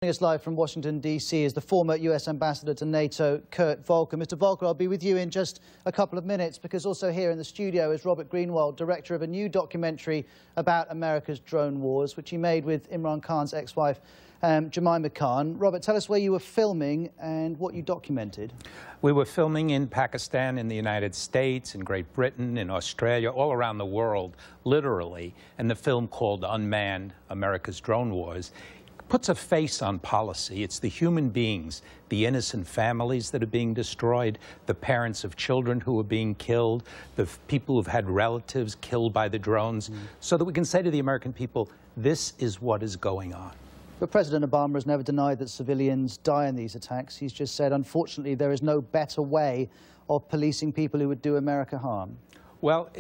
Joining us live from Washington, D.C. is the former U.S. Ambassador to NATO, Kurt Volker. Mr. Volker, I'll be with you in just a couple of minutes, because also here in the studio is Robert Greenwald, director of a new documentary about America's drone wars, which he made with Imran Khan's ex-wife, Jemima Khan. Robert, tell us where you were filming and what you documented. We were filming in Pakistan, in the United States, in Great Britain, in Australia, all around the world, literally. And the film called Unmanned, America's Drone Wars puts a face on policy. It's the human beings, the innocent families that are being destroyed, the parents of children who are being killed, the people who've had relatives killed by the drones, so that we can say to the American people, this is what is going on. But President Obama has never denied that civilians die in these attacks. He's just said, unfortunately, there is no better way of policing people who would do America harm. Well,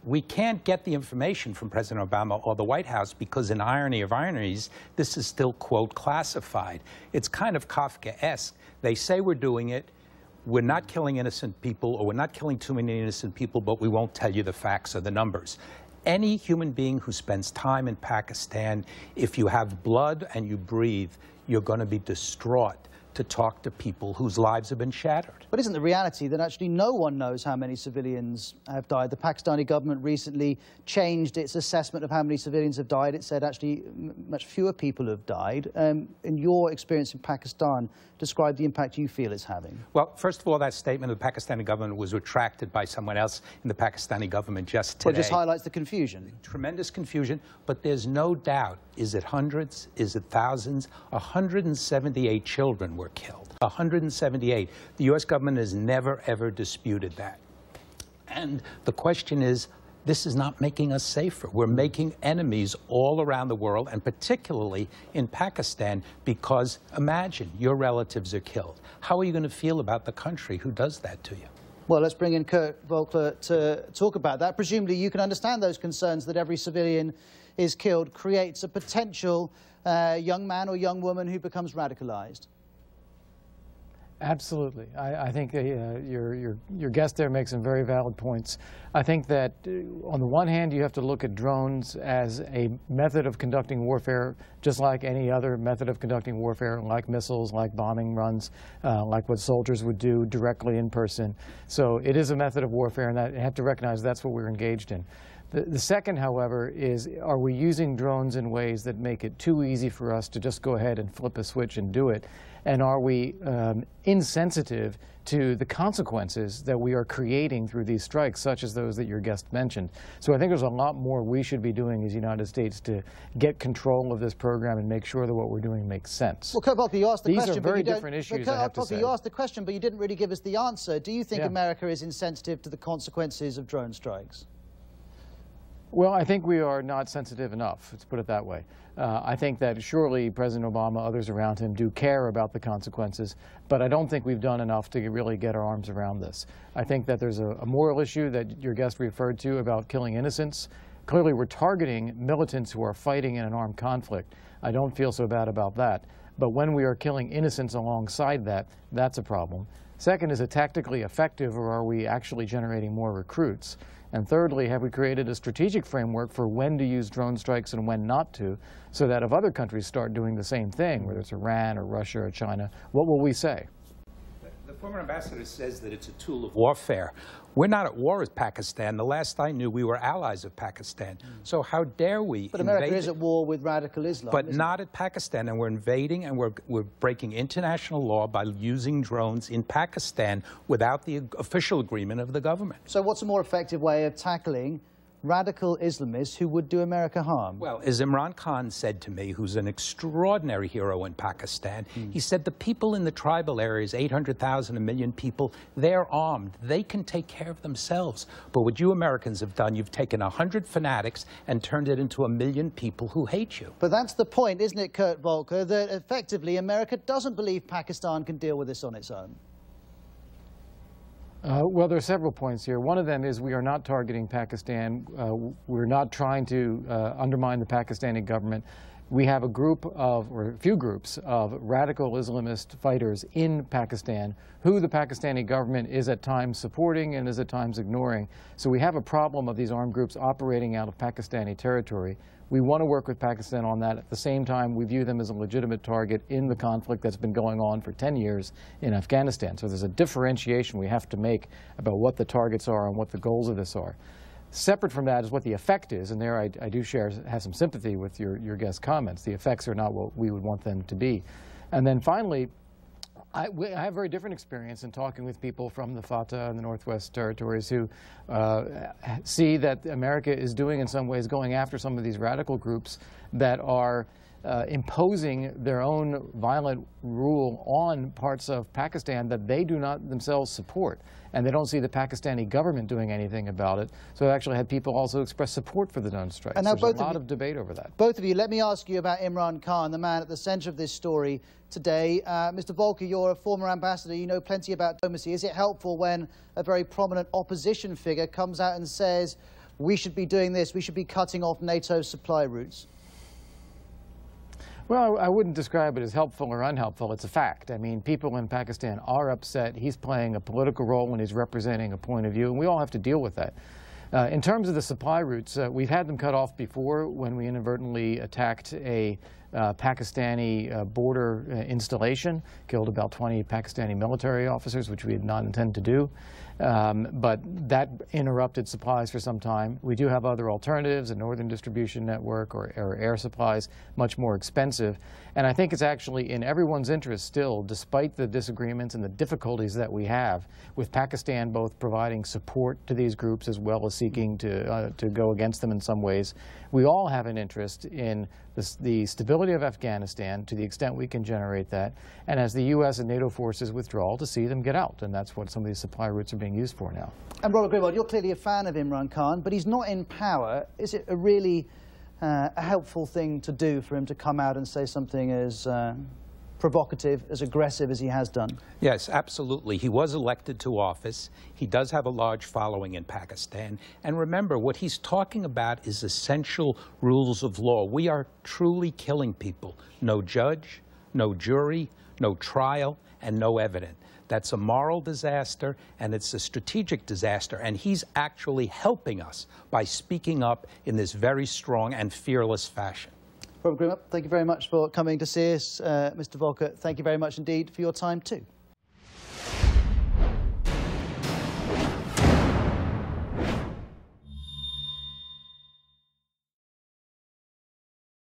we can't get the information from President Obama or the White House because, in irony of ironies, this is still, quote, classified. It's kind of Kafkaesque. They say we're doing it, we're not killing innocent people, or we're not killing too many innocent people, but we won't tell you the facts or the numbers. Any human being who spends time in Pakistan, if you have blood and you breathe, you're going to be distraught to talk to people whose lives have been shattered. But isn't the reality that actually no one knows how many civilians have died? The Pakistani government recently changed its assessment of how many civilians have died. It said actually much fewer people have died. In your experience in Pakistan, describe the impact you feel it's having. Well, first of all, that statement of the Pakistani government was retracted by someone else in the Pakistani government just today. Well, it just highlights the confusion. Tremendous confusion, but there's no doubt. Is it hundreds? Is it thousands? 178 children were killed. 178. The U.S. government has never, ever disputed that. And the question is, this is not making us safer. We're making enemies all around the world, and particularly in Pakistan, because imagine your relatives are killed. How are you going to feel about the country who does that to you? Well, let's bring in Kurt Volker to talk about that. Presumably you can understand those concerns that every civilian is killed creates a potential young man or young woman who becomes radicalized. Absolutely. I think your guest there makes some very valid points. I think that on the one hand, you have to look at drones as a method of conducting warfare, just like any other method of conducting warfare, like missiles, like bombing runs, like what soldiers would do directly in person. So it is a method of warfare, and you have to recognize that's what we're engaged in. The second, however, is, are we using drones in ways that make it too easy for us to just go ahead and flip a switch and do it? And are we insensitive to the consequences that we are creating through these strikes, such as those that your guest mentioned? So I think there's a lot more we should be doing as the United States to get control of this program and make sure that what we're doing makes sense. Well, Kurt Volker, you asked the question. These are very different issues, I have to say. You asked the question, but you didn't really give us the answer. Do you think America is insensitive to the consequences of drone strikes? Well, I think we are not sensitive enough, let's put it that way. I think that surely President Obama, others around him, do care about the consequences, but I don't think we've done enough to really get our arms around this. I think that there's a moral issue that your guest referred to about killing innocents. Clearly, we're targeting militants who are fighting in an armed conflict. I don't feel so bad about that. But when we are killing innocents alongside that, that's a problem. Second, is it tactically effective, or are we actually generating more recruits? And thirdly, have we created a strategic framework for when to use drone strikes and when not to, so that if other countries start doing the same thing, whether it's Iran or Russia or China, what will we say? The former ambassador says that it's a tool of warfare. We're not at war with Pakistan. The last I knew, we were allies of Pakistan. So how dare we But America is at war with radical Islam. But not at Pakistan, and we're invading, and we're breaking international law by using drones in Pakistan without the official agreement of the government. So what's a more effective way of tackling radical Islamists who would do America harm? Well, as Imran Khan said to me, who's an extraordinary hero in Pakistan, he said the people in the tribal areas, 800,000, 1 million people, they're armed. They can take care of themselves. But what you Americans have done, you've taken 100 fanatics and turned it into 1 million people who hate you. But that's the point, isn't it, Kurt Volker, that effectively America doesn't believe Pakistan can deal with this on its own? Well, there are several points here. One of them is we are not targeting Pakistan. We're not trying to undermine the Pakistani government. We have a group of, or a few groups of radical Islamist fighters in Pakistan who the Pakistani government is at times supporting and is at times ignoring. So we have a problem of these armed groups operating out of Pakistani territory. We want to work with Pakistan on that. At the same time, we view them as a legitimate target in the conflict that's been going on for 10 years in Afghanistan. So there's a differentiation we have to make about what the targets are and what the goals of this are. Separate from that is what the effect is, and there I do have some sympathy with your guest's comments. The effects are not what we would want them to be. And then finally, I have a very different experience in talking with people from the Fatah and the Northwest Territories who see that America is doing, in some ways, going after some of these radical groups that are imposing their own violent rule on parts of Pakistan that they do not themselves support. And they don't see the Pakistani government doing anything about it. So I've actually had people also express support for the drone strikes. And there's a lot of debate over that. Both of you, let me ask you about Imran Khan, the man at the center of this story today. Mr. Volker, you're a former ambassador. You know plenty about diplomacy. Is it helpful when a very prominent opposition figure comes out and says, we should be doing this, we should be cutting off NATO's supply routes? Well, I wouldn't describe it as helpful or unhelpful. It's a fact. I mean, people in Pakistan are upset. He's playing a political role and he's representing a point of view, and we all have to deal with that. In terms of the supply routes, we've had them cut off before when we inadvertently attacked a Pakistani border installation, killed about 20 Pakistani military officers, which we had not intended to do. But that interrupted supplies for some time. We do have other alternatives, a northern distribution network or air supplies, much more expensive. And I think it's actually in everyone's interest still, despite the disagreements and the difficulties that we have, with Pakistan both providing support to these groups as well as seeking to go against them in some ways. We all have an interest in the stability of Afghanistan to the extent we can generate that, and as the U.S. and NATO forces withdraw, to see them get out. And that's what some of these supply routes are being used for now. And Robert Greenwald, you're clearly a fan of Imran Khan, but he's not in power. Is it a really a helpful thing to do for him to come out and say something as provocative, as aggressive as he has done? Yes, absolutely. He was elected to office. He does have a large following in Pakistan. And remember, what he's talking about is essential rules of law. We are truly killing people. No judge, no jury, no trial, and no evidence. That's a moral disaster, and it's a strategic disaster, and he's actually helping us by speaking up in this very strong and fearless fashion. Robert Greenwald, thank you very much for coming to see us. Mr. Volker, thank you very much indeed for your time too.